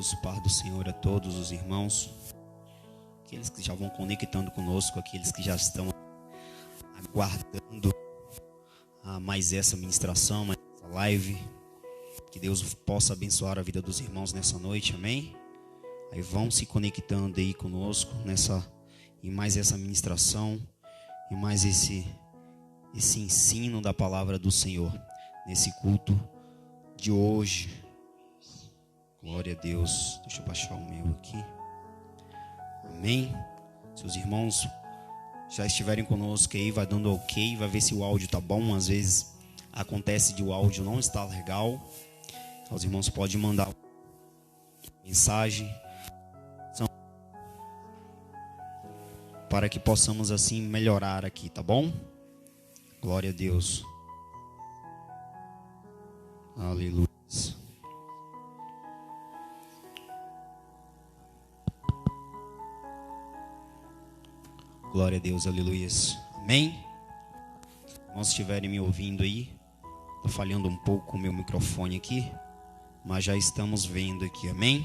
Deus, paz do Senhor a todos os irmãos, aqueles que já vão conectando conosco, aqueles que já estão aguardando mais essa ministração, mais essa live. Que Deus possa abençoar a vida dos irmãos nessa noite, amém? Aí vão se conectando aí conosco em mais essa ministração, e mais esse ensino da palavra do Senhor, nesse culto de hoje. Glória a Deus. Deixa eu baixar o meu aqui. Amém. Se os irmãos já estiverem conosco aí, vai dando ok, vai ver se o áudio tá bom. Às vezes acontece de o áudio não estar legal. Então, os irmãos podem mandar mensagem para que possamos assim melhorar aqui, tá bom? Glória a Deus. Aleluia. Glória a Deus, aleluia. Amém? Se os irmãos estiverem me ouvindo aí, estou falhando um pouco o meu microfone aqui, mas já estamos vendo aqui, amém?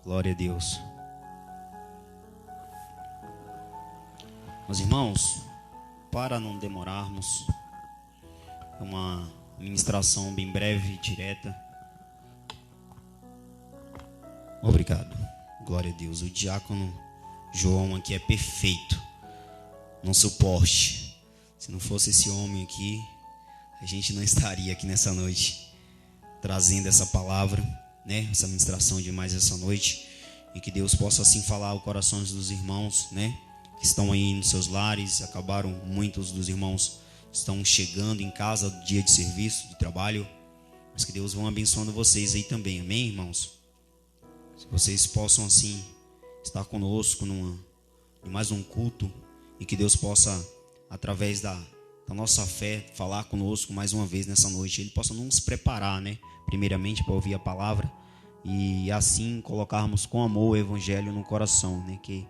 Glória a Deus. Meus irmãos, para não demorarmos, é uma ministração bem breve e direta. Obrigado. Glória a Deus. O diácono João aqui é perfeito no suporte. Se não fosse esse homem aqui, a gente não estaria aqui nessa noite trazendo essa palavra, né? Essa ministração de mais essa noite, e que Deus possa assim falar aos corações dos irmãos, né? Que estão aí nos seus lares. Muitos dos irmãos estão chegando em casa do dia de serviço, de trabalho, mas que Deus vá abençoando vocês aí também, amém, irmãos? Se vocês possam assim estar conosco em mais um culto, e que Deus possa, através da nossa fé, falar conosco mais uma vez nessa noite. Ele possa nos preparar, né? Primeiramente para ouvir a palavra, e assim colocarmos com amor o evangelho no coração, né? Que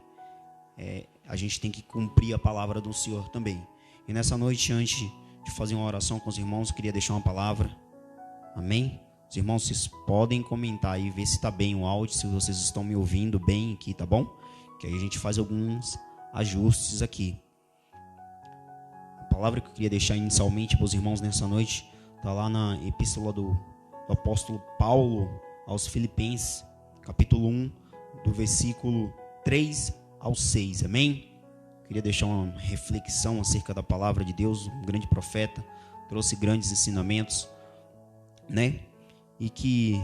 a gente tem que cumprir a palavra do Senhor também. E nessa noite, antes de fazer uma oração com os irmãos, eu queria deixar uma palavra, amém? Os irmãos, vocês podem comentar aí, ver se está bem o áudio, se vocês estão me ouvindo bem aqui, tá bom? Que aí a gente faz alguns ajustes aqui. A palavra que eu queria deixar inicialmente para os irmãos nessa noite está lá na epístola do apóstolo Paulo aos Filipenses, capítulo 1, do versículo 3 ao 6, amém? Queria deixar uma reflexão acerca da palavra de Deus. Um grande profeta trouxe grandes ensinamentos, né? E que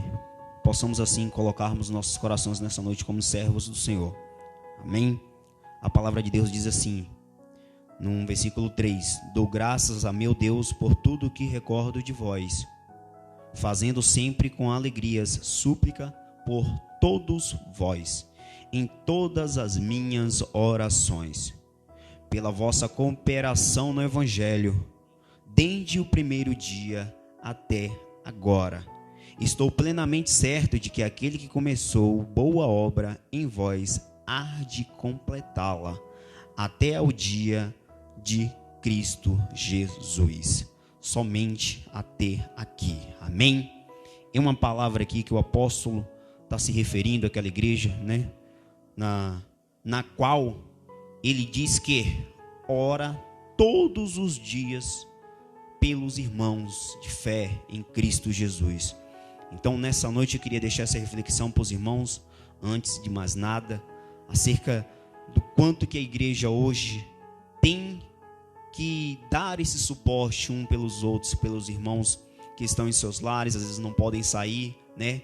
possamos assim colocarmos nossos corações nessa noite como servos do Senhor, amém? A palavra de Deus diz assim, no versículo 3: dou graças a meu Deus por tudo que recordo de vós, fazendo sempre com alegrias súplica por todos vós, em todas as minhas orações, pela vossa cooperação no Evangelho, desde o primeiro dia até agora. Estou plenamente certo de que aquele que começou boa obra em vós há de completá-la até ao dia de Cristo Jesus. Somente até aqui, amém? É uma palavra aqui que o apóstolo está se referindo àquela igreja, né? Na qual ele diz que ora todos os dias pelos irmãos de fé em Cristo Jesus. Então, nessa noite eu queria deixar essa reflexão para os irmãos, antes de mais nada, acerca do quanto que a igreja hoje tem que dar esse suporte um pelos outros, pelos irmãos que estão em seus lares, às vezes não podem sair, né?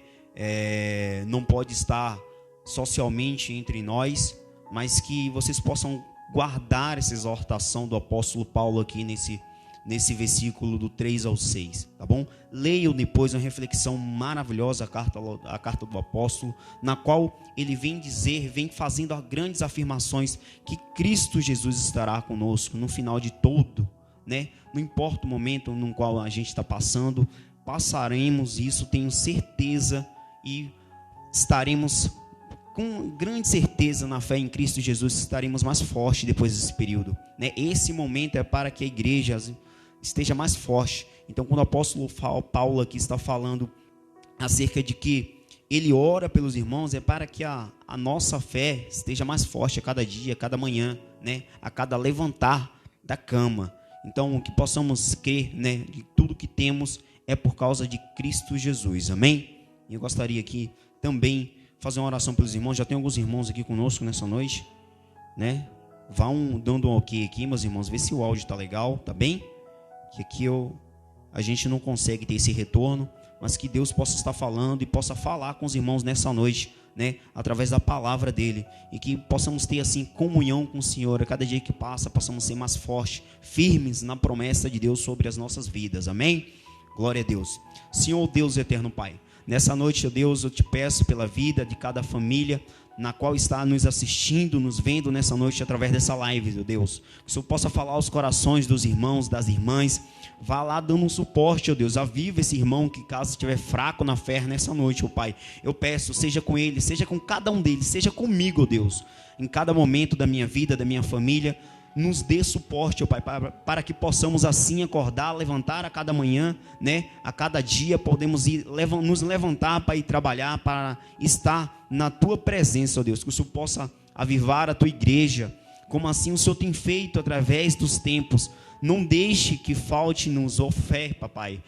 Não pode estar socialmente entre nós, mas que vocês possam guardar essa exortação do apóstolo Paulo aqui nesse versículo do 3 ao 6, tá bom? Leiam depois uma reflexão maravilhosa, a carta do apóstolo, na qual ele vem fazendo grandes afirmações que Cristo Jesus estará conosco no final de todo, né? Não importa o momento no qual a gente está passando, passaremos isso, tenho certeza, e estaremos com grande certeza na fé em Cristo Jesus, estaremos mais fortes depois desse período, né? Esse momento é para que a igreja esteja mais forte. Então, quando o apóstolo Paulo aqui está falando acerca de que ele ora pelos irmãos, é para que a nossa fé esteja mais forte a cada dia, a cada manhã, né? A cada levantar da cama. Então, que possamos crer, né? De tudo que temos é por causa de Cristo Jesus, amém? E eu gostaria aqui também fazer uma oração pelos irmãos. Já tem alguns irmãos aqui conosco nessa noite, né? Vão dando um ok aqui, meus irmãos, ver se o áudio tá legal, tá bem? Que aqui a gente não consegue ter esse retorno, mas que Deus possa estar falando e possa falar com os irmãos nessa noite, né? Através da palavra dele, e que possamos ter assim comunhão com o Senhor. A cada dia que passa, possamos ser mais fortes, firmes na promessa de Deus sobre as nossas vidas, amém? Glória a Deus. Senhor Deus eterno Pai, nessa noite, ó Deus, eu te peço pela vida de cada família na qual está nos assistindo, nos vendo nessa noite através dessa live, ó Deus. Que o Senhor possa falar aos corações dos irmãos, das irmãs. Vá lá dando um suporte, ó Deus. Aviva esse irmão que, caso estiver fraco na fé nessa noite, ó Pai. Eu peço, seja com ele, seja com cada um deles, seja comigo, ó Deus. Em cada momento da minha vida, da minha família, nos dê suporte, ó Pai, para que possamos assim acordar, levantar a cada manhã, né? A cada dia podemos nos levantar para ir trabalhar, para estar na Tua presença, ó Deus. Que o Senhor possa avivar a Tua igreja, como assim o Senhor tem feito através dos tempos. Não deixe que falte-nos fé, papai.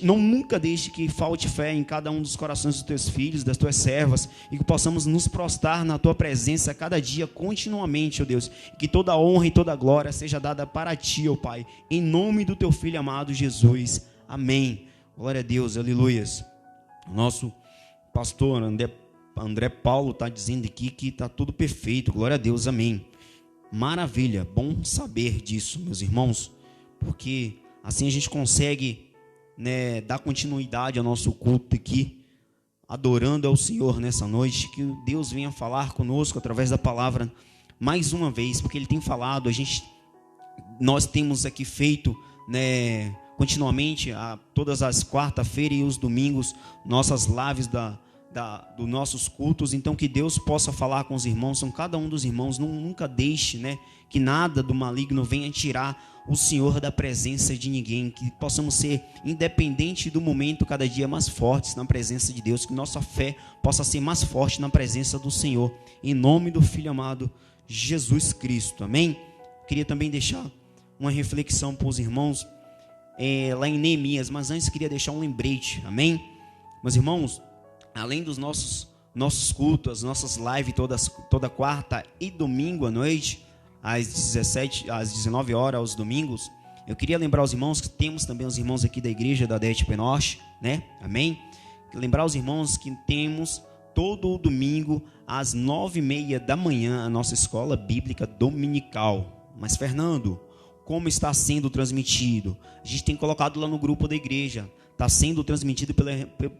Nunca deixe que falte fé em cada um dos corações dos teus filhos, das tuas servas, e que possamos nos prostrar na tua presença cada dia, continuamente, ó Deus. Que toda honra e toda glória seja dada para ti, ó Pai, em nome do teu filho amado Jesus. Amém. Glória a Deus, aleluias. O nosso pastor André Paulo está dizendo aqui que está tudo perfeito. Glória a Deus, amém. Maravilha, bom saber disso, meus irmãos, porque assim a gente consegue, né, dar continuidade ao nosso culto aqui, adorando ao Senhor nessa noite. Que Deus venha falar conosco através da palavra mais uma vez, porque Ele tem falado. Nós temos aqui feito, né, continuamente, todas as quarta-feiras e os domingos, nossas lives dos nossos cultos. Então que Deus possa falar com os irmãos, são cada um dos irmãos. Nunca deixe, né, que nada do maligno venha tirar o Senhor da presença de ninguém. Que possamos ser, independente do momento, cada dia mais fortes na presença de Deus. Que nossa fé possa ser mais forte na presença do Senhor, em nome do Filho amado Jesus Cristo, amém? Queria também deixar uma reflexão para os irmãos lá em Neemias, mas antes queria deixar um lembrete, amém? Meus irmãos, além dos nossos cultos, as nossas lives toda quarta e domingo à noite, às 19 horas aos domingos, eu queria lembrar os irmãos que temos também os irmãos aqui da igreja da DETP Norte, né? Amém? Lembrar os irmãos que temos todo o domingo às 9h30 da manhã a nossa escola bíblica dominical. Mas, Fernando, como está sendo transmitido? A gente tem colocado lá no grupo da igreja. Está sendo transmitido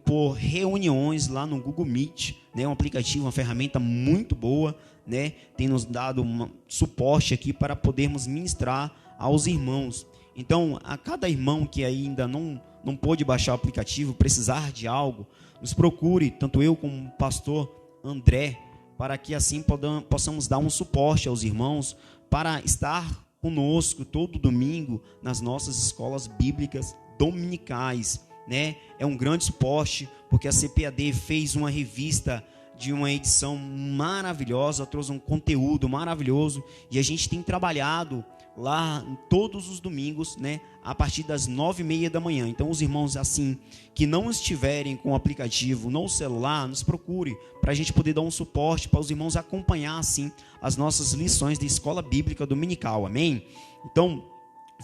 por reuniões lá no Google Meet, né? Um aplicativo, uma ferramenta muito boa, né? Tem nos dado suporte aqui para podermos ministrar aos irmãos. Então, a cada irmão que ainda não pôde baixar o aplicativo, precisar de algo, nos procure, tanto eu como o pastor André, para que assim possamos dar um suporte aos irmãos, para estar conosco todo domingo nas nossas escolas bíblicas dominicais, né? É um grande suporte, porque a CPAD fez uma revista de uma edição maravilhosa, trouxe um conteúdo maravilhoso, e a gente tem trabalhado lá todos os domingos, né, a partir das 9h30 da manhã. Então os irmãos assim que não estiverem com o aplicativo no celular, nos procure, para a gente poder dar um suporte, para os irmãos acompanhar assim as nossas lições de escola bíblica dominical, amém? Então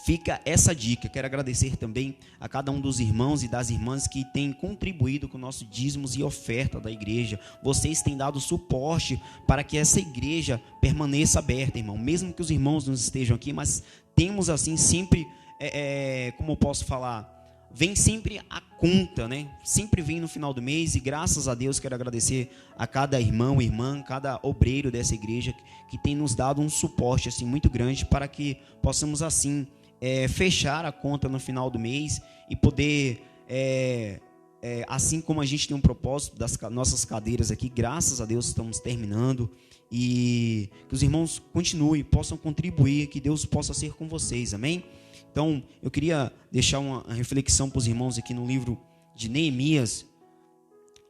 fica essa dica. Quero agradecer também a cada um dos irmãos e das irmãs que têm contribuído com o nosso dízimos e oferta da igreja. Vocês têm dado suporte para que essa igreja permaneça aberta, irmão. Mesmo que os irmãos não estejam aqui, mas temos assim sempre, como eu posso falar, vem sempre a conta, né? Sempre vem no final do mês, e graças a Deus quero agradecer a cada irmão, irmã, cada obreiro dessa igreja que tem nos dado um suporte assim muito grande para que possamos assim fechar a conta no final do mês e poder, assim como a gente tem um propósito das nossas cadeiras aqui, graças a Deus estamos terminando, e que os irmãos continuem, possam contribuir, que Deus possa ser com vocês, amém? Então eu queria deixar uma reflexão para os irmãos aqui no livro de Neemias,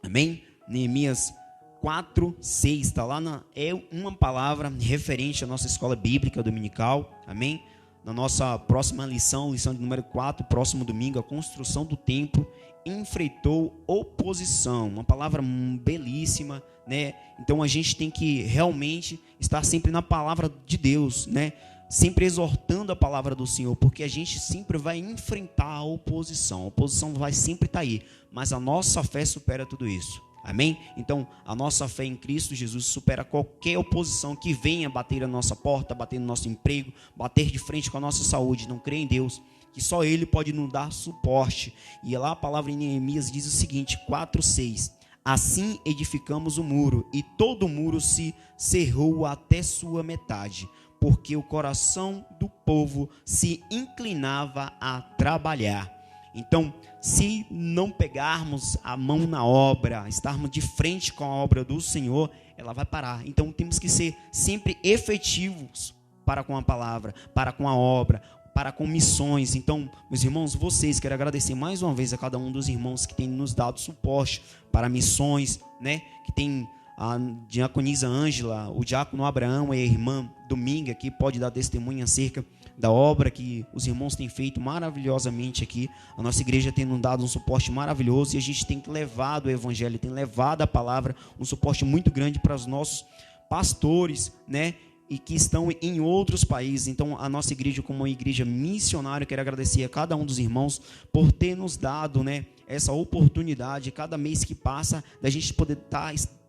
Amém? Neemias 4:6, está lá, é uma palavra referente à nossa escola bíblica dominical. Amém? Na nossa próxima lição de número 4, próximo domingo, a construção do templo enfrentou oposição. Uma palavra belíssima, né? Então a gente tem que realmente estar sempre na palavra de Deus, né? Sempre exortando a palavra do Senhor, porque a gente sempre vai enfrentar a oposição. A oposição vai sempre estar aí, mas a nossa fé supera tudo isso. Amém? Então, a nossa fé em Cristo Jesus supera qualquer oposição que venha bater a nossa porta, bater no nosso emprego, bater de frente com a nossa saúde. Não crê em Deus, que só Ele pode nos dar suporte. E lá a palavra em Neemias diz o seguinte, 4:6. Assim edificamos o muro, e todo o muro se cerrou até sua metade, porque o coração do povo se inclinava a trabalhar. Então, se não pegarmos a mão na obra, estarmos de frente com a obra do Senhor, ela vai parar. Então, temos que ser sempre efetivos para com a palavra, para com a obra, para com missões. Então, meus irmãos, vocês, quero agradecer mais uma vez a cada um dos irmãos que tem nos dado suporte para missões, né? Que tem a diaconisa Ângela, o diácono Abraão e a irmã Dominga, que pode dar testemunho acerca da obra que os irmãos têm feito maravilhosamente aqui. A nossa igreja tem nos dado um suporte maravilhoso e a gente tem levado o evangelho, tem levado a palavra, um suporte muito grande para os nossos pastores, né? E que estão em outros países. Então, a nossa igreja, como uma igreja missionária, quero agradecer a cada um dos irmãos por ter nos dado, né, essa oportunidade, cada mês que passa, da gente poder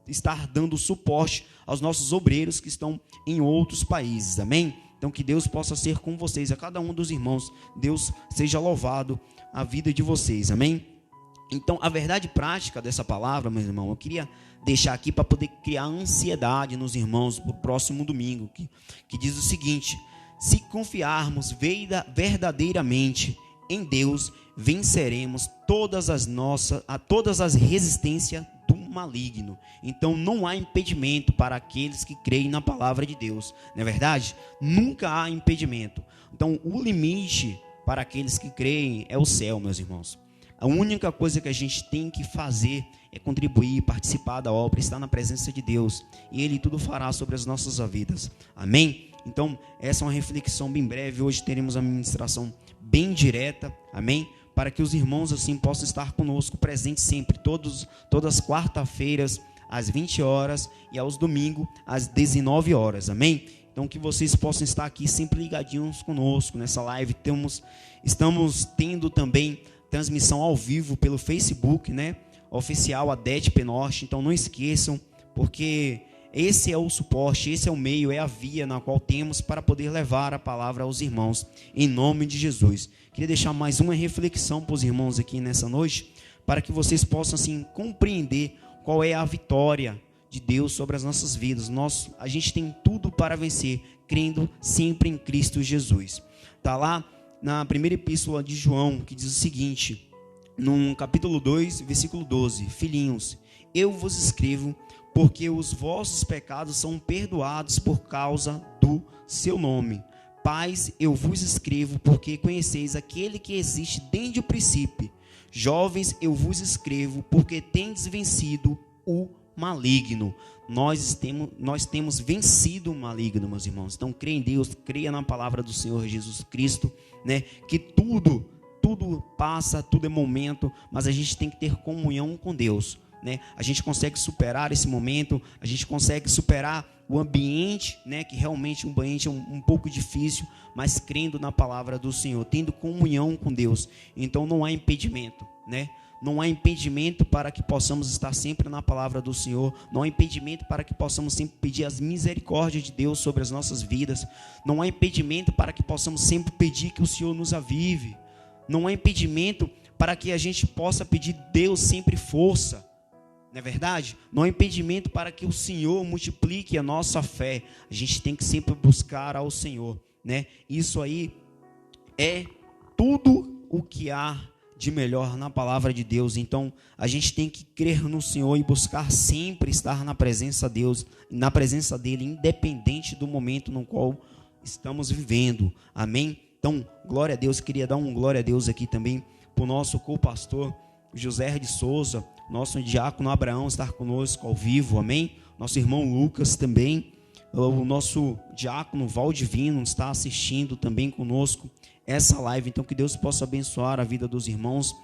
estar dando suporte aos nossos obreiros que estão em outros países. Amém? Então, que Deus possa ser com vocês, a cada um dos irmãos. Deus seja louvado a vida de vocês. Amém? Então, a verdade prática dessa palavra, meu irmão, eu queria deixar aqui para poder criar ansiedade nos irmãos para o próximo domingo, que diz o seguinte: se confiarmos verdadeiramente em Deus, venceremos todas as resistências do maligno. Então não há impedimento para aqueles que creem na palavra de Deus, não é verdade? Nunca há impedimento. Então o limite para aqueles que creem é o céu, meus irmãos. A única coisa que a gente tem que fazer é contribuir, participar da obra, estar na presença de Deus, e Ele tudo fará sobre as nossas vidas. Amém? Então, essa é uma reflexão bem breve. Hoje teremos uma ministração bem direta, amém? Para que os irmãos assim possam estar conosco, presentes sempre, todas as quarta-feiras, às 20 horas, e aos domingos, às 19 horas, amém? Então, que vocês possam estar aqui sempre ligadinhos conosco nessa live. Estamos tendo também transmissão ao vivo pelo Facebook, né? Oficial ADETP Norte. Então não esqueçam, porque esse é o suporte, esse é o meio, é a via na qual temos para poder levar a palavra aos irmãos, em nome de Jesus. Queria deixar mais uma reflexão para os irmãos aqui nessa noite, para que vocês possam assim compreender qual é a vitória de Deus sobre as nossas vidas. A gente tem tudo para vencer, crendo sempre em Cristo Jesus. Está lá na primeira epístola de João, que diz o seguinte, no capítulo 2, versículo 12: filhinhos, eu vos escrevo porque os vossos pecados são perdoados por causa do seu nome. Pais, eu vos escrevo porque conheceis aquele que existe desde o princípio. Jovens, eu vos escrevo porque tendes vencido o maligno. Nós temos vencido o maligno, meus irmãos. Então, creia em Deus, creia na palavra do Senhor Jesus Cristo, né? Que tudo passa, tudo é momento, mas a gente tem que ter comunhão com Deus, né? A gente consegue superar esse momento, a gente consegue superar o ambiente, né? Que realmente um ambiente é um pouco difícil, mas crendo na palavra do Senhor, tendo comunhão com Deus, então não há impedimento, né? Não há impedimento para que possamos estar sempre na palavra do Senhor. Não há impedimento para que possamos sempre pedir as misericórdias de Deus sobre as nossas vidas. Não há impedimento para que possamos sempre pedir que o Senhor nos avive. Não há impedimento para que a gente possa pedir a Deus sempre força. Não é verdade? Não há impedimento para que o Senhor multiplique a nossa fé. A gente tem que sempre buscar ao Senhor, né? Isso aí é tudo o que há de melhor na palavra de Deus. Então a gente tem que crer no Senhor e buscar sempre estar na presença de Deus, na presença dele, independente do momento no qual estamos vivendo. Amém? Então, glória a Deus. Queria dar um glória a Deus aqui também para o nosso co-pastor, José de Souza, nosso diácono Abraão estar conosco ao vivo, amém? Nosso irmão Lucas também, o nosso diácono Valdivino está assistindo também conosco essa live. Então que Deus possa abençoar a vida dos irmãos.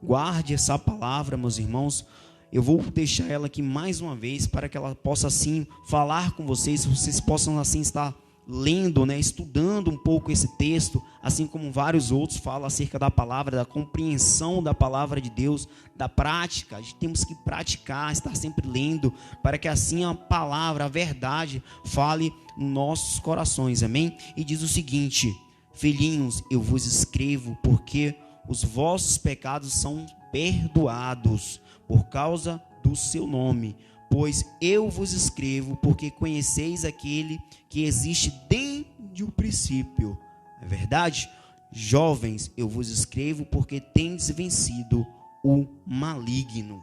Guarde essa palavra, meus irmãos. Eu vou deixar ela aqui mais uma vez para que ela possa assim falar com vocês possam assim estar lendo, né, estudando um pouco esse texto, assim como vários outros falam acerca da palavra, da compreensão da palavra de Deus, da prática. A gente temos que praticar, estar sempre lendo, para que assim a palavra, a verdade, fale nos nossos corações, amém? E diz o seguinte: filhinhos, eu vos escrevo porque os vossos pecados são perdoados por causa do seu nome. Pois eu vos escrevo porque conheceis aquele que existe desde o princípio. É verdade? Jovens, eu vos escrevo porque tendes vencido o maligno.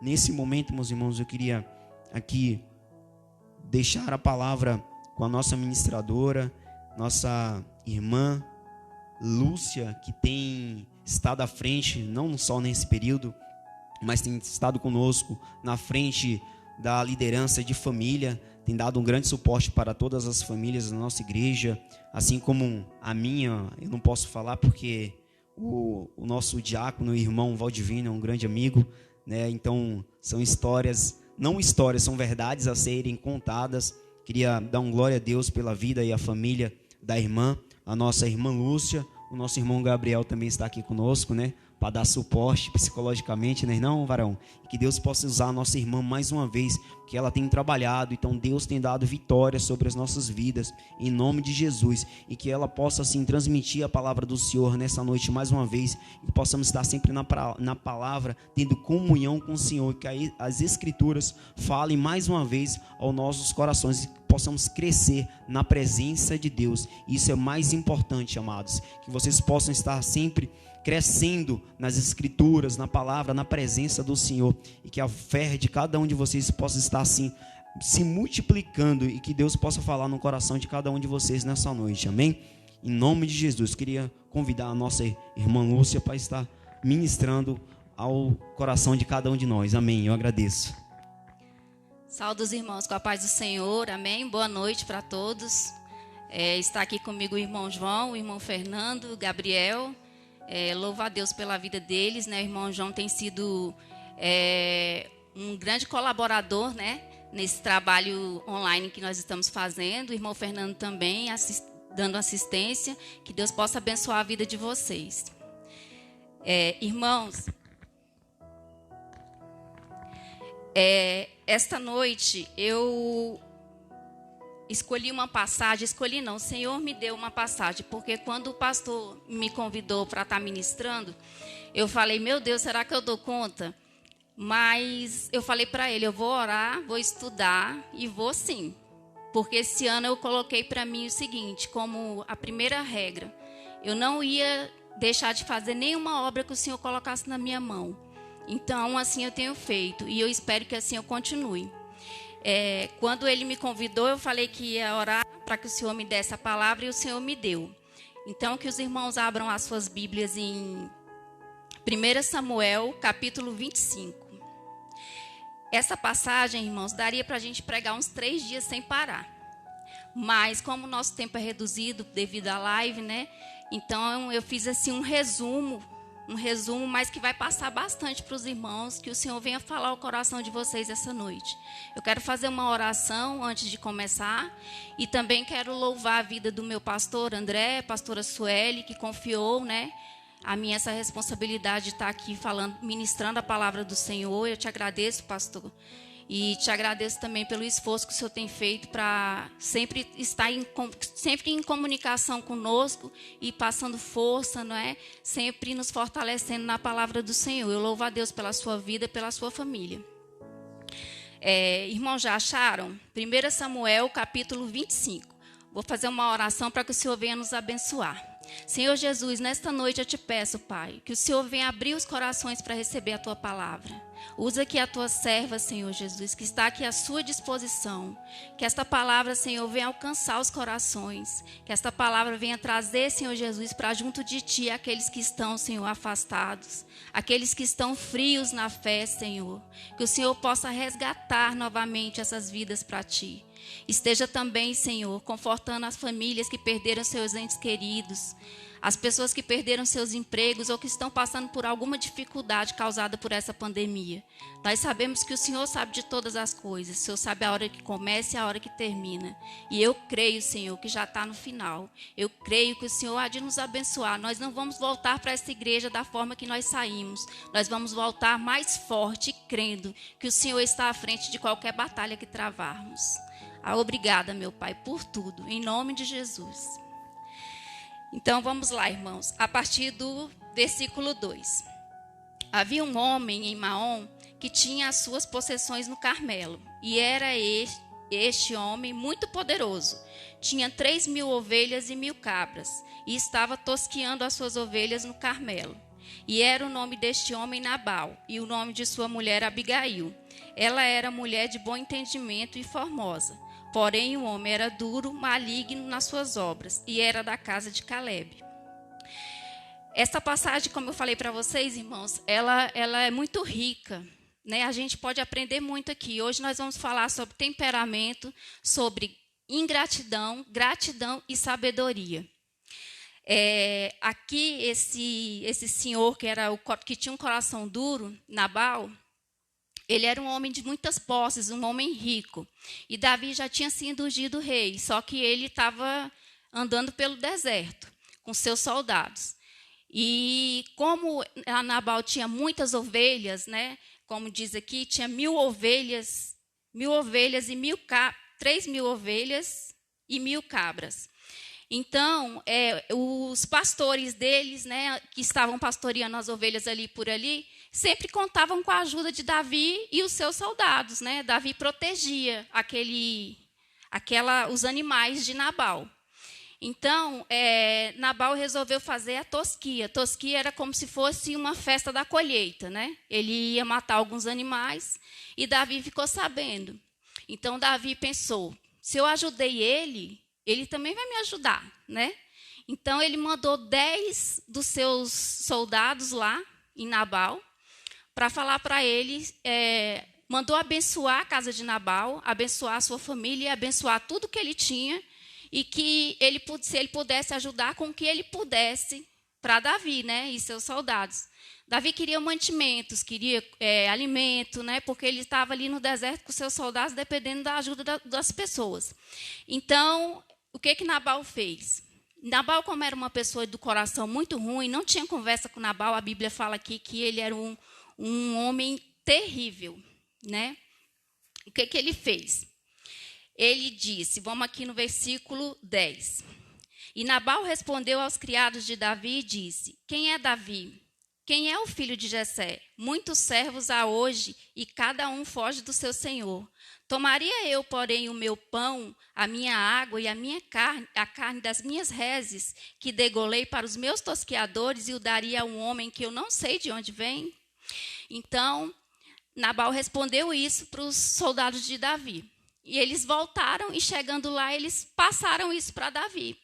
Nesse momento, meus irmãos, eu queria aqui deixar a palavra com a nossa ministradora, nossa irmã Lúcia, que tem estado à frente, não só nesse período, mas tem estado conosco na frente da liderança de família, tem dado um grande suporte para todas as famílias da nossa igreja, assim como a minha. Eu não posso falar porque o nosso diácono e irmão Valdivino é um grande amigo, né? Então são histórias, não histórias, são verdades a serem contadas. Queria dar um glória a Deus pela vida e a família da irmã, a nossa irmã Lúcia. O nosso irmão Gabriel também está aqui conosco, né, para dar suporte psicologicamente, né, não, varão? E que Deus possa usar a nossa irmã mais uma vez, que ela tem trabalhado, então Deus tem dado vitória sobre as nossas vidas, em nome de Jesus, e que ela possa, assim, transmitir a palavra do Senhor nessa noite mais uma vez, e que possamos estar sempre na palavra, tendo comunhão com o Senhor, que as Escrituras falem mais uma vez aos nossos corações, e que possamos crescer na presença de Deus. Isso é mais importante, amados, que vocês possam estar sempre crescendo nas Escrituras, na palavra, na presença do Senhor, e que a fé de cada um de vocês possa estar assim se multiplicando, e que Deus possa falar no coração de cada um de vocês nessa noite, amém? Em nome de Jesus, queria convidar a nossa irmã Lúcia para estar ministrando ao coração de cada um de nós, amém? Eu agradeço. Saúde os irmãos com a paz do Senhor, amém? Boa noite para todos. Está aqui comigo o irmão João, o irmão Fernando, o Gabriel. Louvo a Deus pela vida deles, né? O irmão João tem sido um grande colaborador, né, nesse trabalho online que nós estamos fazendo. O irmão Fernando também dando assistência. Que Deus possa abençoar a vida de vocês. Irmãos, esta noite eu escolhi uma passagem, o Senhor me deu uma passagem, porque quando o pastor me convidou para estar ministrando, eu falei, meu Deus, será que eu dou conta? Mas eu falei para ele, eu vou orar, vou estudar e vou sim. Porque esse ano eu coloquei para mim o seguinte, como a primeira regra, eu não ia deixar de fazer nenhuma obra que o Senhor colocasse na minha mão. Então, assim eu tenho feito e eu espero que assim eu continue. Quando ele me convidou, eu falei que ia orar para que o Senhor me desse a palavra e o Senhor me deu. Então, que os irmãos abram as suas Bíblias em 1 Samuel, capítulo 25. Essa passagem, irmãos, daria para a gente pregar uns 3 dias sem parar. Mas, como o nosso tempo é reduzido devido à live, né? Então, eu fiz assim um resumo, mas que vai passar bastante para os irmãos, que o Senhor venha falar ao coração de vocês essa noite. Eu quero fazer uma oração antes de começar, e também quero louvar a vida do meu pastor André, pastora Sueli, que confiou, né, a mim essa responsabilidade de estar aqui falando, ministrando a palavra do Senhor. Eu te agradeço, pastor. E te agradeço também pelo esforço que o Senhor tem feito para sempre estar sempre em comunicação conosco e passando força, não é? Sempre nos fortalecendo na palavra do Senhor. Eu louvo a Deus pela sua vida, pela sua família. Irmãos, já acharam? 1 Samuel, capítulo 25. Vou fazer uma oração para que o Senhor venha nos abençoar. Senhor Jesus, nesta noite eu te peço, Pai, que o Senhor venha abrir os corações para receber a Tua palavra. Usa aqui a tua serva, Senhor Jesus, que está aqui à sua disposição. Que esta palavra, Senhor, venha alcançar os corações. Que esta palavra venha trazer, Senhor Jesus, para junto de ti aqueles que estão, Senhor, afastados. Aqueles que estão frios na fé, Senhor. Que o Senhor possa resgatar novamente essas vidas para ti. Esteja também, Senhor, confortando as famílias que perderam seus entes queridos. As pessoas que perderam seus empregos ou que estão passando por alguma dificuldade causada por essa pandemia. Nós sabemos que o Senhor sabe de todas as coisas. O Senhor sabe a hora que começa e a hora que termina. E eu creio, Senhor, que já está no final. Eu creio que o Senhor há de nos abençoar. Nós não vamos voltar para essa igreja da forma que nós saímos. Nós vamos voltar mais forte, crendo que o Senhor está à frente de qualquer batalha que travarmos. Obrigada, meu Pai, por tudo. Em nome de Jesus. Então, vamos lá, irmãos, a partir do versículo 2. Havia um homem em Maom que tinha as suas possessões no Carmelo, e era este homem muito poderoso. Tinha 3.000 ovelhas e 1.000 cabras, e estava tosqueando as suas ovelhas no Carmelo. E era o nome deste homem Nabal, e o nome de sua mulher Abigail. Ela era mulher de bom entendimento e formosa. Porém, o homem era duro, maligno nas suas obras, e era da casa de Calebe. Esta passagem, como eu falei para vocês, irmãos, ela é muito rica, né? A gente pode aprender muito aqui. Hoje nós vamos falar sobre temperamento, sobre ingratidão, gratidão e sabedoria. Aqui, esse senhor que tinha um coração duro, Nabal, ele era um homem de muitas posses, um homem rico. E Davi já tinha sido ungido rei, só que ele estava andando pelo deserto com seus soldados. E como Nabal tinha muitas ovelhas, né, como diz aqui, tinha 1.000 ovelhas e 3.000 ovelhas e 1.000 cabras. Então, os pastores deles, né, que estavam pastoreando as ovelhas ali por ali, sempre contavam com a ajuda de Davi e os seus soldados, né? Davi protegia os animais de Nabal. Então, Nabal resolveu fazer a tosquia. Tosquia era como se fosse uma festa da colheita, né? Ele ia matar alguns animais e Davi ficou sabendo. Então, Davi pensou, se eu ajudei ele também vai me ajudar, né? Então, ele mandou 10 dos seus soldados lá em Nabal para falar para ele, mandou abençoar a casa de Nabal, abençoar a sua família, abençoar tudo que ele tinha e que se ele pudesse ajudar com o que ele pudesse para Davi, né, e seus soldados. Davi queria mantimentos, queria alimento, né, porque ele estava ali no deserto com seus soldados dependendo da ajuda das pessoas. Então, o que Nabal fez? Nabal, como era uma pessoa do coração muito ruim, não tinha conversa com Nabal. A Bíblia fala aqui que ele era um homem terrível, né? O que ele fez? Ele disse, vamos aqui no versículo 10. E Nabal respondeu aos criados de Davi e disse, quem é Davi? Quem é o filho de Jessé? Muitos servos há hoje e cada um foge do seu senhor. Tomaria eu, porém, o meu pão, a minha água e a carne das minhas reses, que degolei para os meus tosqueadores, e o daria a um homem que eu não sei de onde vem? Então, Nabal respondeu isso para os soldados de Davi. E eles voltaram e, chegando lá, eles passaram isso para Davi.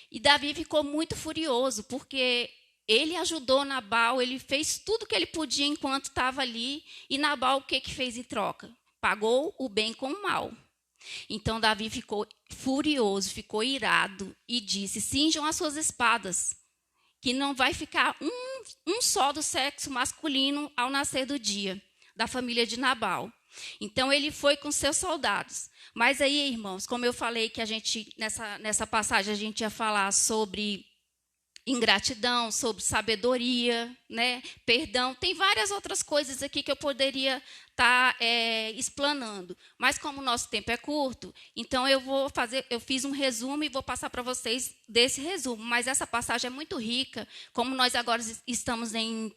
E Davi ficou muito furioso, porque ele ajudou Nabal, ele fez tudo que ele podia enquanto estava ali. E Nabal, o que fez em troca? Pagou o bem com o mal. Então, Davi ficou furioso, ficou irado e disse, cinjam as suas espadas, que não vai ficar um só do sexo masculino ao nascer do dia, da família de Nabal. Então, ele foi com seus soldados. Mas aí, irmãos, como eu falei que a gente, nessa passagem, a gente ia falar sobre ingratidão, sobre sabedoria, né? Perdão. Tem várias outras coisas aqui que eu poderia estar explanando. Mas como o nosso tempo é curto, então eu fiz um resumo e vou passar para vocês desse resumo. Mas essa passagem é muito rica, como nós agora estamos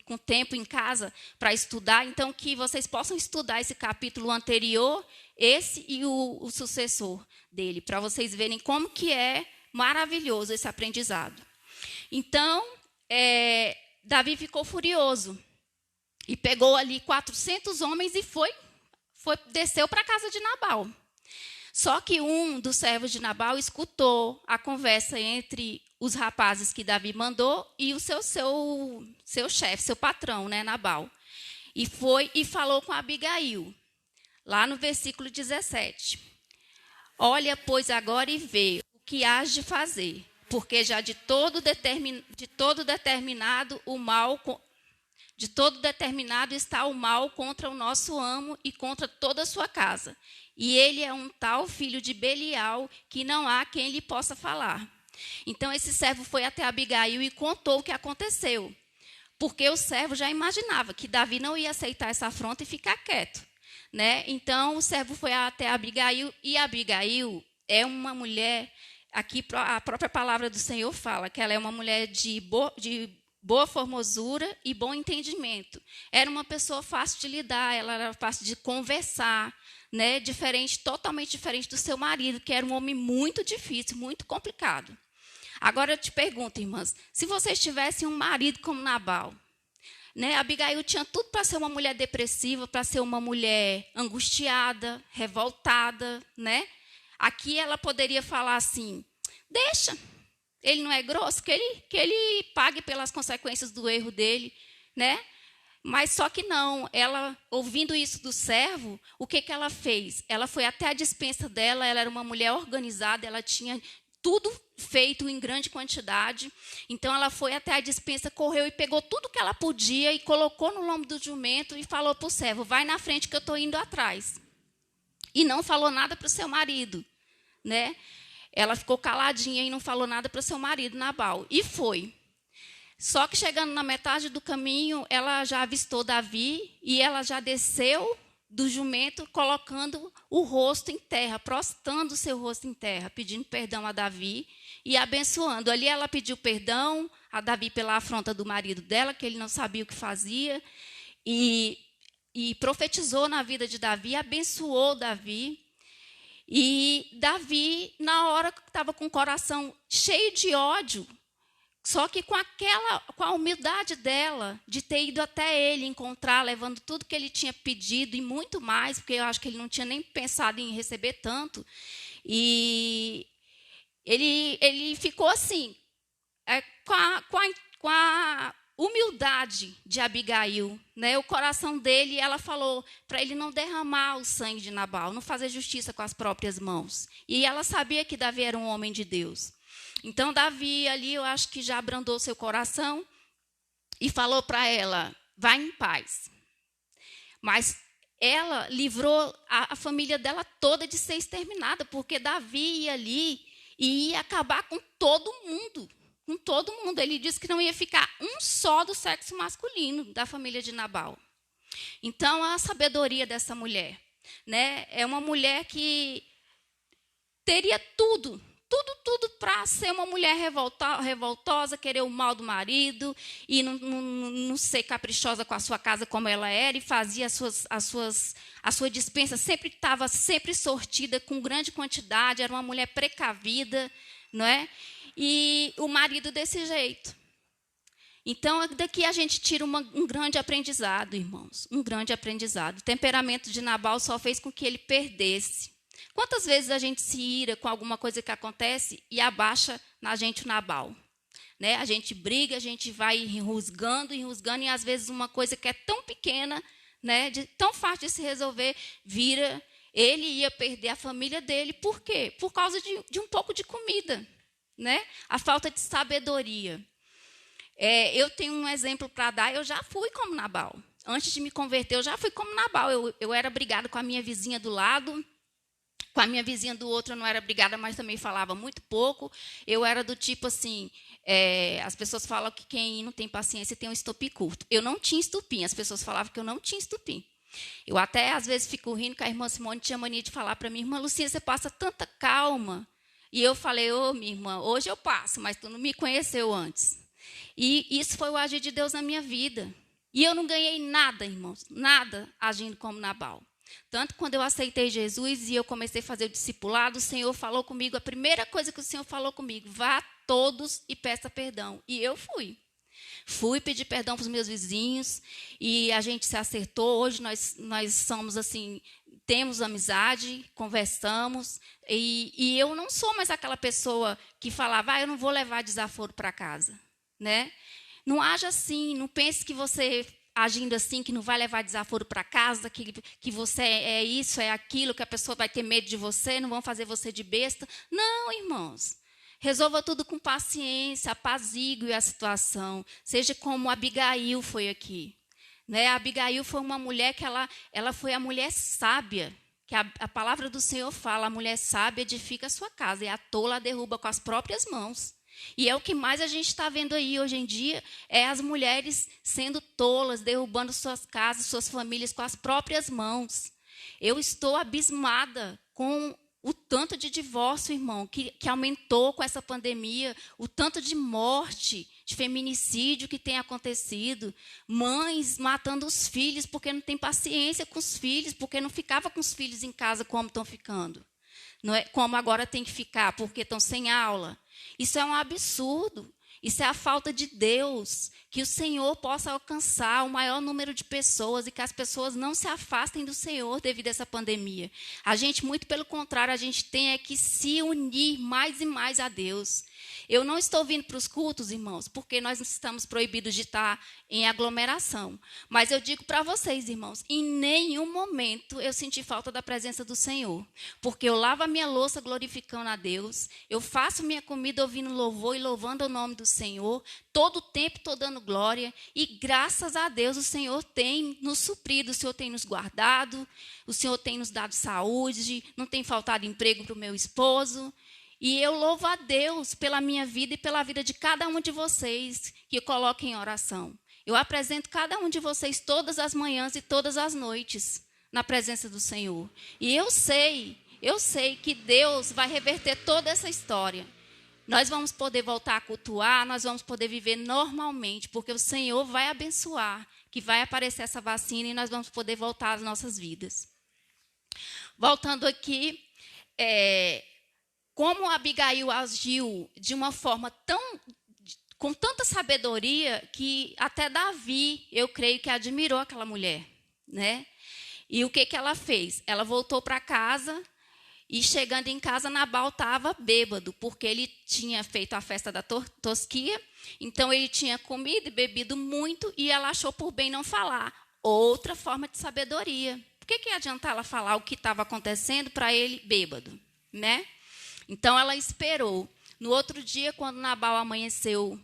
com tempo em casa para estudar, então que vocês possam estudar esse capítulo anterior, esse e o sucessor dele, para vocês verem como que é maravilhoso esse aprendizado. Então, Davi ficou furioso. E pegou ali 400 homens e desceu para a casa de Nabal. Só que um dos servos de Nabal escutou a conversa entre os rapazes que Davi mandou e o seu chefe, seu patrão, né, Nabal. E foi e falou com Abigail, lá no versículo 17. Olha, pois, agora e vê o que hás de fazer, porque já de todo determinado está o mal contra o nosso amo e contra toda a sua casa. E ele é um tal filho de Belial que não há quem lhe possa falar. Então esse servo foi até Abigail e contou o que aconteceu. Porque o servo já imaginava que Davi não ia aceitar essa afronta e ficar quieto, né? Então o servo foi até Abigail, e Abigail é uma mulher, aqui a própria palavra do Senhor fala, que ela é uma mulher de boa formosura e bom entendimento. Era uma pessoa fácil de lidar, ela era fácil de conversar, né? Totalmente diferente do seu marido, que era um homem muito difícil, muito complicado. Agora eu te pergunto, irmãs, se vocês tivessem um marido como Nabal, né? Abigail tinha tudo para ser uma mulher depressiva, para ser uma mulher angustiada, revoltada, né? Aqui ela poderia falar assim, deixa, ele não é grosso, que ele pague pelas consequências do erro dele, né? Mas só que não, ela, ouvindo isso do servo, o que ela fez? Ela foi até a despensa dela, ela era uma mulher organizada, ela tinha tudo feito em grande quantidade. Então, ela foi até a despensa, correu e pegou tudo que ela podia e colocou no lombo do jumento e falou para o servo, vai na frente que eu estou indo atrás. E não falou nada para o seu marido, né? Ela ficou caladinha e não falou nada para o seu marido, Nabal. E foi. Só que chegando na metade do caminho, ela já avistou Davi e ela já desceu do jumento, colocando o rosto em terra, prostrando o seu rosto em terra, pedindo perdão a Davi e abençoando. Ali ela pediu perdão a Davi pela afronta do marido dela, que ele não sabia o que fazia, e profetizou na vida de Davi, abençoou Davi. E Davi, na hora que estava com o coração cheio de ódio, só que com a humildade dela, de ter ido até ele encontrar, levando tudo que ele tinha pedido e muito mais, porque eu acho que ele não tinha nem pensado em receber tanto. E ele ficou assim, com a humildade de Abigail, né? O coração dele, ela falou para ele não derramar o sangue de Nabal, não fazer justiça com as próprias mãos. E ela sabia que Davi era um homem de Deus. Então, Davi ali, eu acho que já abrandou seu coração e falou para ela, vai em paz. Mas ela livrou a família dela toda de ser exterminada, porque Davi ia ali e ia acabar com todo mundo. Com todo mundo. Ele disse que não ia ficar um só do sexo masculino da família de Nabal. Então, a sabedoria dessa mulher, né? É uma mulher que teria tudo para ser uma mulher revoltosa, querer o mal do marido e não ser caprichosa com a sua casa como ela era, e fazia a sua despensa, estava sempre sortida com grande quantidade, era uma mulher precavida, não é? E o marido desse jeito. Então, daqui a gente tira um grande aprendizado, irmãos, um grande aprendizado. O temperamento de Nabal só fez com que ele perdesse. Quantas vezes a gente se ira com alguma coisa que acontece e abaixa na gente o Nabal? Né? A gente briga, a gente vai enrusgando, e às vezes uma coisa que é tão pequena, né, tão fácil de se resolver, vira, ele ia perder a família dele. Por quê? Por causa de um pouco de comida, né? A falta de sabedoria. Eu tenho um exemplo para dar, eu já fui como Nabal. Antes de me converter, eu já fui como Nabal. Eu era brigada com a minha vizinha do lado. Com a minha vizinha do outro eu não era brigada, mas também falava muito pouco. Eu era do tipo assim, as pessoas falam que quem não tem paciência tem um estopim curto. Eu não tinha estopim, as pessoas falavam que eu não tinha estopim. Eu até, às vezes, fico rindo que a irmã Simone tinha mania de falar para mim, irmã Lucinha, você passa tanta calma. E eu falei, minha irmã, hoje eu passo, mas tu não me conheceu antes. E isso foi o agir de Deus na minha vida. E eu não ganhei nada, irmãos, nada agindo como Nabal. Tanto quando eu aceitei Jesus e eu comecei a fazer o discipulado, o Senhor falou comigo, a primeira coisa que o Senhor falou comigo, vá a todos e peça perdão. E eu fui. Fui pedir perdão para os meus vizinhos e a gente se acertou. Hoje nós somos assim, temos amizade, conversamos. E eu não sou mais aquela pessoa que falava, eu não vou levar desaforo para casa, né? Não haja assim, não pense que você agindo assim, que não vai levar desaforo para casa, que você é isso, é aquilo, que a pessoa vai ter medo de você, não vão fazer você de besta. Não, irmãos. Resolva tudo com paciência, apazigue a situação. Seja como Abigail foi aqui. Né? A Abigail foi uma mulher que ela foi a mulher sábia, que a palavra do Senhor fala, a mulher sábia edifica a sua casa, e a tola a derruba com as próprias mãos. E é o que mais a gente está vendo aí hoje em dia, é as mulheres sendo tolas, derrubando suas casas, suas famílias com as próprias mãos. Eu estou abismada com o tanto de divórcio, irmão, que aumentou com essa pandemia, o tanto de morte, de feminicídio que tem acontecido, mães matando os filhos porque não tem paciência com os filhos, porque não ficava com os filhos em casa como estão ficando. Não é, como agora tem que ficar, porque estão sem aula. Isso é um absurdo. Isso é a falta de Deus. Que o Senhor possa alcançar o maior número de pessoas e que as pessoas não se afastem do Senhor devido a essa pandemia. A gente, muito pelo contrário, a gente tem que se unir mais e mais a Deus. Eu não estou vindo para os cultos, irmãos, porque nós estamos proibidos de estar em aglomeração. Mas eu digo para vocês, irmãos, em nenhum momento eu senti falta da presença do Senhor. Porque eu lavo a minha louça glorificando a Deus, eu faço minha comida ouvindo louvor e louvando o nome do Senhor, todo o tempo estou dando glória, e graças a Deus o Senhor tem nos suprido, o Senhor tem nos guardado, o Senhor tem nos dado saúde, não tem faltado emprego para o meu esposo. E eu louvo a Deus pela minha vida e pela vida de cada um de vocês que coloquem em oração. Eu apresento cada um de vocês todas as manhãs e todas as noites na presença do Senhor. E eu sei que Deus vai reverter toda essa história. Nós vamos poder voltar a cultuar, nós vamos poder viver normalmente, porque o Senhor vai abençoar, que vai aparecer essa vacina e nós vamos poder voltar às nossas vidas. Voltando aqui, como Abigail agiu de uma forma com tanta sabedoria, que até Davi, eu creio que admirou aquela mulher, né? E o que ela fez? Ela voltou para casa e, chegando em casa, Nabal estava bêbado, porque ele tinha feito a festa da tosquia, então ele tinha comido e bebido muito, e ela achou por bem não falar. Outra forma de sabedoria. Por que ia adiantar ela falar o que estava acontecendo para ele bêbado, né? Então, ela esperou. No outro dia, quando Nabal amanheceu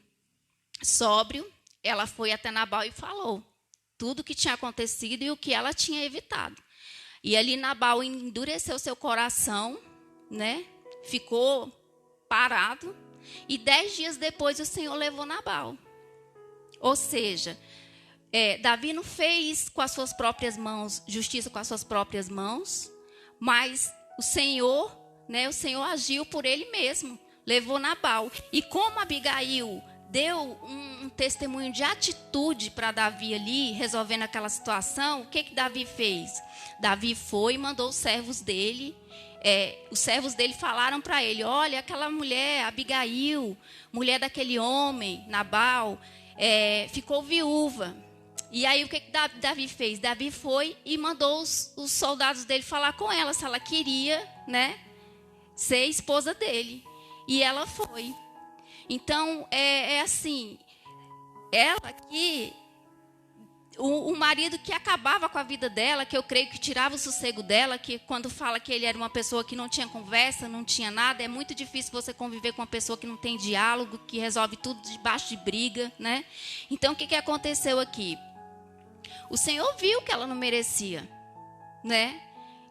sóbrio, ela foi até Nabal e falou tudo o que tinha acontecido e o que ela tinha evitado. E ali Nabal endureceu seu coração, né? Ficou parado. E 10 dias depois, o Senhor levou Nabal. Ou seja, Davi não fez com as suas próprias mãos, justiça com as suas próprias mãos, mas o Senhor agiu por ele mesmo, levou Nabal. E como Abigail deu um testemunho de atitude para Davi ali, resolvendo aquela situação, o que Davi fez? Davi foi e mandou os servos dele. Os servos dele falaram para ele, olha, aquela mulher, Abigail, mulher daquele homem, Nabal, ficou viúva. E aí o que Davi fez? Davi foi e mandou os soldados dele falar com ela, se ela queria, né, ser esposa dele. E ela foi. Então, assim, ela aqui, o marido que acabava com a vida dela, que eu creio que tirava o sossego dela, que quando fala que ele era uma pessoa que não tinha conversa, não tinha nada, é muito difícil você conviver com uma pessoa que não tem diálogo, que resolve tudo debaixo de briga, né? Então, o que aconteceu aqui? O Senhor viu que ela não merecia, né?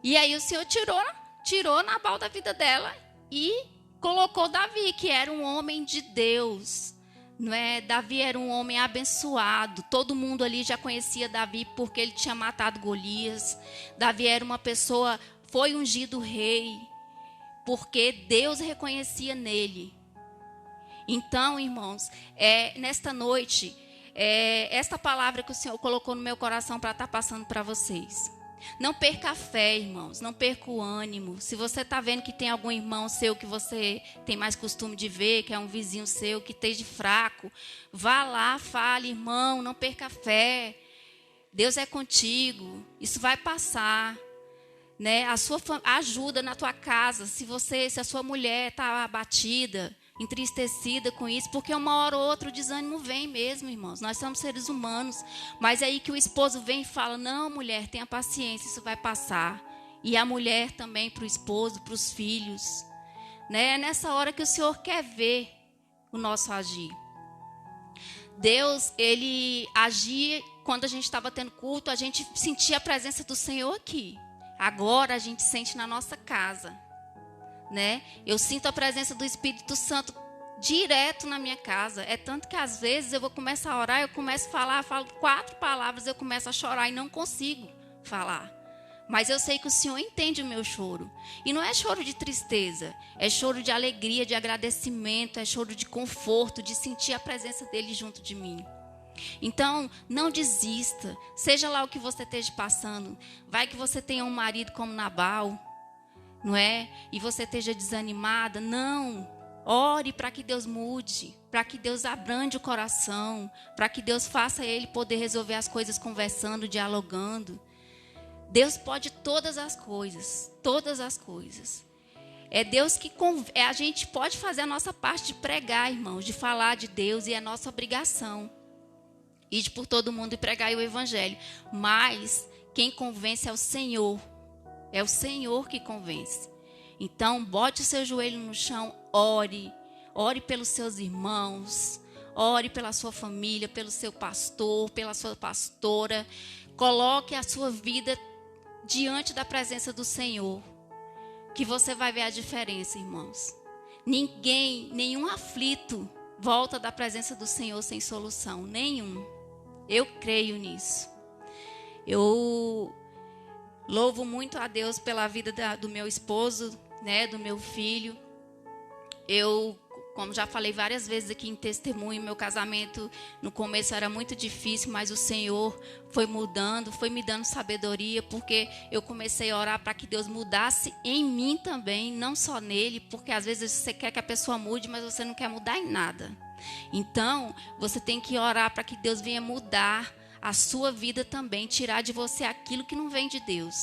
E aí o Senhor tirou Nabal da vida dela e colocou Davi, que era um homem de Deus, não é? Davi era um homem abençoado. Todo mundo ali já conhecia Davi porque ele tinha matado Golias. Davi era uma pessoa, foi ungido rei, porque Deus reconhecia nele. Então, irmãos, nesta noite, esta palavra que o Senhor colocou no meu coração para estar passando para vocês. Não perca a fé, irmãos, não perca o ânimo. Se você está vendo que tem algum irmão seu que você tem mais costume de ver, que é um vizinho seu que esteja fraco, vá lá, fale, irmão, não perca a fé. Deus é contigo, isso vai passar. Né? Ajuda na tua casa, se a sua mulher está abatida, entristecida com isso, porque uma hora ou outra o desânimo vem mesmo, irmãos. Nós somos seres humanos, mas é aí que o esposo vem e fala: não, mulher, tenha paciência, isso vai passar. E a mulher também para o esposo, para os filhos, né? É nessa hora que o Senhor quer ver o nosso agir. Deus, ele agia quando a gente estava tendo culto, a gente sentia a presença do Senhor aqui. Agora a gente sente na nossa casa, né? Eu sinto a presença do Espírito Santo direto na minha casa. É tanto que às vezes eu vou começar a orar, eu começo a falar, falo 4 palavras, eu começo a chorar e não consigo falar. Mas eu sei que o Senhor entende o meu choro. E não é choro de tristeza, é choro de alegria, de agradecimento, é choro de conforto, de sentir a presença dele junto de mim. Então, não desista, seja lá o que você esteja passando. Vai que você tenha um marido como Nabal, não é? E você esteja desanimada. Não, ore para que Deus mude, para que Deus abrande o coração, para que Deus faça ele poder resolver as coisas conversando, dialogando. Deus pode todas as coisas, todas as coisas. É Deus que a gente pode fazer a nossa parte de pregar, irmãos, de falar de Deus, e é nossa obrigação. Ir por todo mundo e pregar o evangelho. Mas quem convence é o Senhor. É o Senhor que convence. Então, bote o seu joelho no chão, ore. Ore pelos seus irmãos. Ore pela sua família, pelo seu pastor, pela sua pastora. Coloque a sua vida diante da presença do Senhor. Que você vai ver a diferença, irmãos. Nenhum aflito volta da presença do Senhor sem solução. Nenhum. Eu creio nisso. Eu louvo muito a Deus pela vida do meu esposo, né, do meu filho. Eu, como já falei várias vezes aqui em testemunho, meu casamento no começo era muito difícil, mas o Senhor foi mudando, foi me dando sabedoria, porque eu comecei a orar para que Deus mudasse em mim também, não só nele, porque às vezes você quer que a pessoa mude, mas você não quer mudar em nada. Então, você tem que orar para que Deus venha mudar a sua vida também, tirar de você aquilo que não vem de Deus.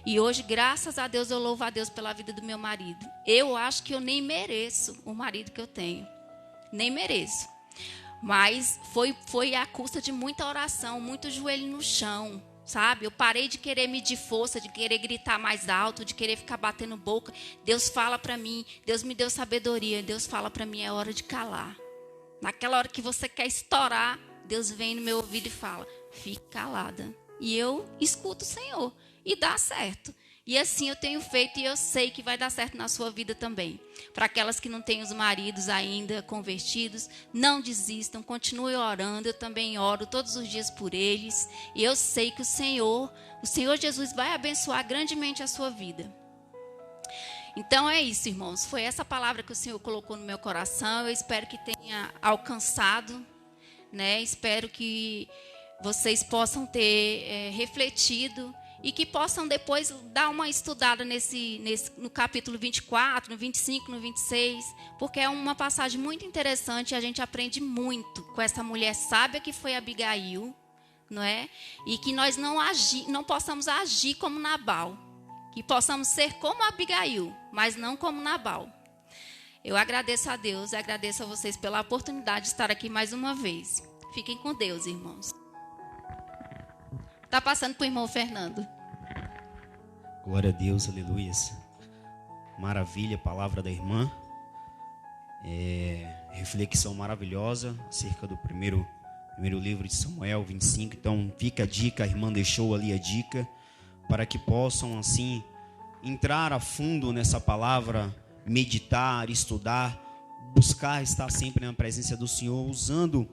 E hoje, graças a Deus, eu louvo a Deus pela vida do meu marido. Eu acho que eu nem mereço o marido que eu tenho. Nem mereço. Mas foi à custa de muita oração, muito joelho no chão, sabe? Eu parei de querer medir força, de querer gritar mais alto, de querer ficar batendo boca. Deus fala para mim, Deus me deu sabedoria, Deus fala para mim, é hora de calar. Naquela hora que você quer estourar, Deus vem no meu ouvido e fala, fique calada. E eu escuto o Senhor. E dá certo. E assim eu tenho feito e eu sei que vai dar certo na sua vida também. Para aquelas que não têm os maridos ainda convertidos, não desistam, continuem orando. Eu também oro todos os dias por eles. E eu sei que o Senhor Jesus vai abençoar grandemente a sua vida. Então é isso, irmãos. Foi essa palavra que o Senhor colocou no meu coração. Eu espero que tenha alcançado, né? Espero que vocês possam ter refletido e que possam depois dar uma estudada no capítulo 24, no 25, no 26, porque é uma passagem muito interessante e a gente aprende muito com essa mulher sábia que foi Abigail, não é? E que nós não possamos agir como Nabal. Que possamos ser como Abigail, mas não como Nabal. Eu agradeço a Deus e agradeço a vocês pela oportunidade de estar aqui mais uma vez. Fiquem com Deus, irmãos. Está passando para o irmão Fernando. Glória a Deus, aleluia. Maravilha, palavra da irmã. Reflexão maravilhosa acerca do primeiro livro de Samuel 25. Então, fica a dica, a irmã deixou ali a dica, para que possam, assim, entrar a fundo nessa palavra, meditar, estudar, buscar estar sempre na presença do Senhor, usando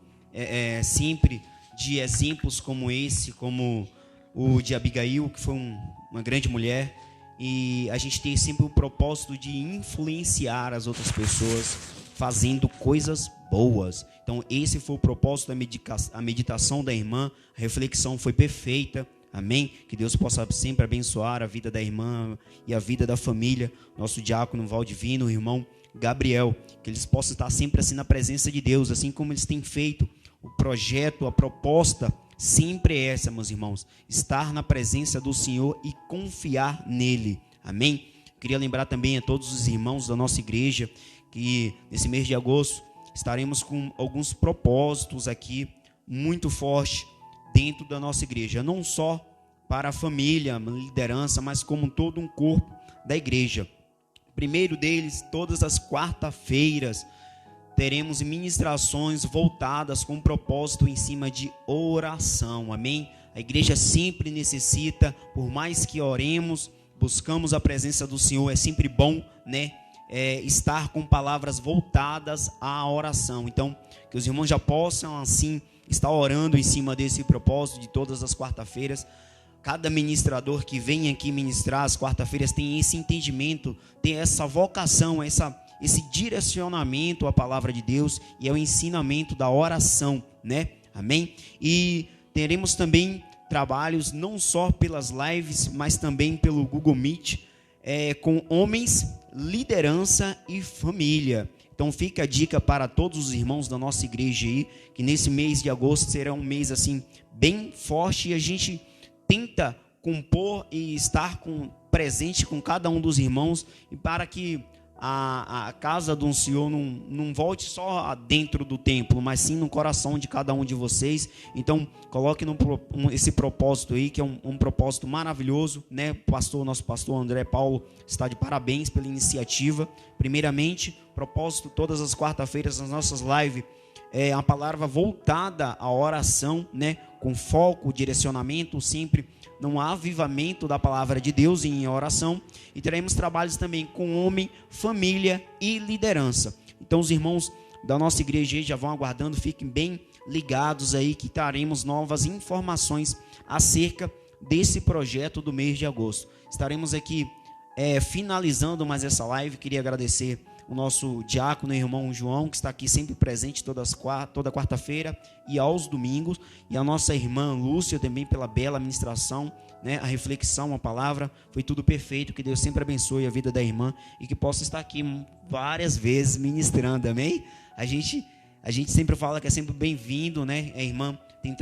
sempre de exemplos como esse, como o de Abigail, que foi uma grande mulher, e a gente tem sempre o propósito de influenciar as outras pessoas, fazendo coisas boas. Então esse foi o propósito da meditação da irmã, a reflexão foi perfeita, Amém? Que Deus possa sempre abençoar a vida da irmã e a vida da família, nosso diácono Valdivino, o irmão Gabriel, que eles possam estar sempre assim na presença de Deus, assim como eles têm feito. O projeto, a proposta sempre é essa, meus irmãos, estar na presença do Senhor e confiar nele. Amém? Queria lembrar também a todos os irmãos da nossa igreja que nesse mês de agosto estaremos com alguns propósitos aqui muito fortes dentro da nossa igreja, não só para a família, a liderança, mas como todo um corpo da igreja. O primeiro deles, todas as quarta-feiras, teremos ministrações voltadas com propósito em cima de oração, amém? A igreja sempre necessita, por mais que oremos, buscamos a presença do Senhor, é sempre bom, né? Estar com palavras voltadas à oração. Então, que os irmãos já possam, assim, estar orando em cima desse propósito de todas as quarta-feiras. Cada ministrador que vem aqui ministrar às quarta-feiras tem esse entendimento, tem essa vocação, esse direcionamento à palavra de Deus e ao ensinamento da oração, né? Amém? E teremos também trabalhos não só pelas lives, mas também pelo Google Meet, com homens, liderança e família. Então fica a dica para todos os irmãos da nossa igreja aí, que nesse mês de agosto será um mês assim bem forte, e a gente tenta compor e estar presente com cada um dos irmãos, e para que a casa do Senhor não volte só dentro do templo, mas sim no coração de cada um de vocês. Então coloque esse propósito aí, que é um propósito maravilhoso, né? Nosso pastor André Paulo está de parabéns pela iniciativa. Primeiramente, propósito todas as quarta-feiras nas nossas lives, a palavra voltada à oração, né? Com foco, direcionamento, sempre num avivamento da palavra de Deus em oração. E teremos trabalhos também com homem, família e liderança. Então os irmãos da nossa igreja já vão aguardando, fiquem bem ligados aí, que traremos novas informações acerca desse projeto do mês de agosto. Estaremos aqui finalizando mais essa live. Queria agradecer o nosso diácono, irmão João, que está aqui sempre presente toda quarta-feira e aos domingos, e a nossa irmã Lúcia também pela bela ministração, né? A reflexão, a palavra, foi tudo perfeito. Que Deus sempre abençoe a vida da irmã e que possa estar aqui várias vezes ministrando, amém? A gente sempre fala que é sempre bem-vindo, né? A irmã tem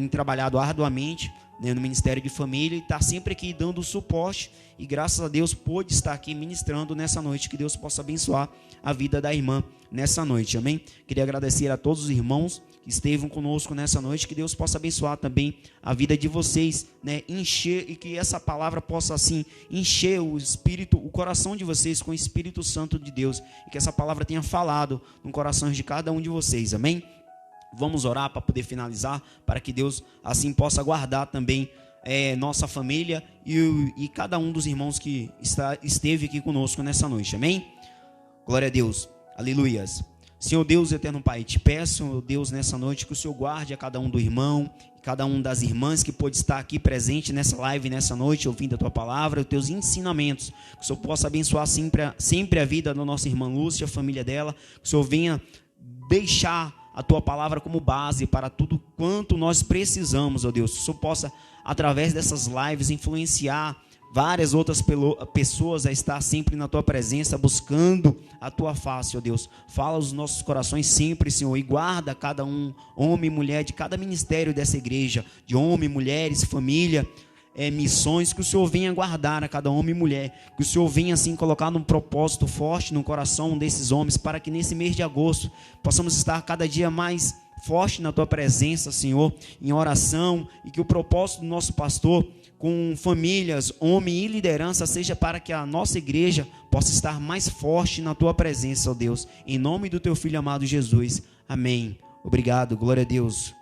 trabalhado arduamente, né, no Ministério de Família, e está sempre aqui dando suporte, e graças a Deus pôde estar aqui ministrando nessa noite. Que Deus possa abençoar a vida da irmã nessa noite, amém? Queria agradecer a todos os irmãos que estejam conosco nessa noite. Que Deus possa abençoar também a vida de vocês, né? Encher, e que essa palavra possa assim encher o espírito, o coração de vocês com o Espírito Santo de Deus, e que essa palavra tenha falado no coração de cada um de vocês, amém? Vamos orar para poder finalizar, para que Deus assim possa guardar também nossa família e cada um dos irmãos que esteve aqui conosco nessa noite, amém? Glória a Deus, aleluias. Senhor Deus, eterno Pai, te peço, Deus, nessa noite, que o Senhor guarde a cada um do irmão, cada um das irmãs que pôde estar aqui presente nessa live, nessa noite, ouvindo a Tua palavra, os Teus ensinamentos. Que o Senhor possa abençoar sempre a vida da nossa irmã Lúcia, a família dela. Que o Senhor venha deixar a Tua palavra como base para tudo quanto nós precisamos, ó Deus. Que o Senhor possa, através dessas lives, influenciar várias outras pessoas a estar sempre na Tua presença, buscando a Tua face, ó Deus. Fala aos nossos corações sempre, Senhor, e guarda cada um, homem e mulher, de cada ministério dessa igreja, de homem, mulheres, família, missões. Que o Senhor venha guardar a cada homem e mulher, que o Senhor venha assim colocar um propósito forte no coração desses homens, para que nesse mês de agosto possamos estar cada dia mais forte na Tua presença, Senhor, em oração, e que o propósito do nosso pastor com famílias, homem e liderança seja para que a nossa igreja possa estar mais forte na Tua presença, ó Deus, em nome do Teu Filho amado Jesus, amém. Obrigado, glória a Deus.